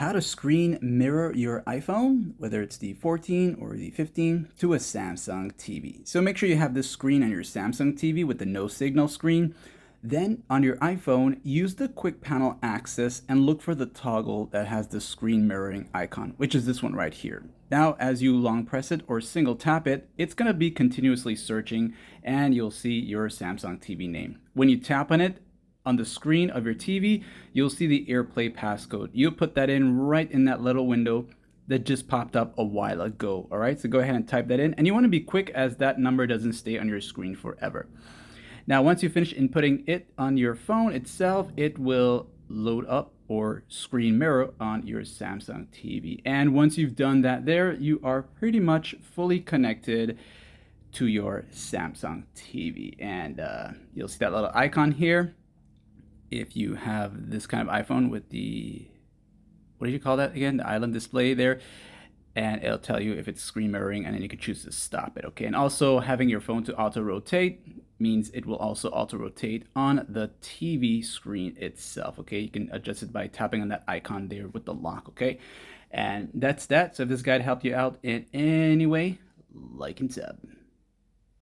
How to screen mirror your iPhone, whether it's the 14 or the 15, to a Samsung TV. So make sure you have this screen on your Samsung TV with the no signal screen. Then on your iPhone, use the quick panel access and look for the toggle that has the screen mirroring icon, which is this one right here. Now, as you long press it or single tap it, it's gonna be continuously searching and you'll see your Samsung TV name. When you tap on it, on the screen of your TV, you'll see the AirPlay passcode. You'll put that in right in that little window that just popped up a while ago. All right, so go ahead and type that in. And you want to be quick as that number doesn't stay on your screen forever. Now, once you finish inputting it on your phone itself, it will load up or screen mirror on your Samsung TV. And once you've done that there, you are pretty much fully connected to your Samsung TV. And you'll see that little icon here. If you have this kind of iPhone with the, what do you call that again? The island display there. And it'll tell you if it's screen mirroring, and then you can choose to stop it, okay? And also having your phone to auto rotate means it will also auto rotate on the TV screen itself, okay? You can adjust it by tapping on that icon there with the lock, okay? And that's that. So if this guide helped you out in any way, like and sub.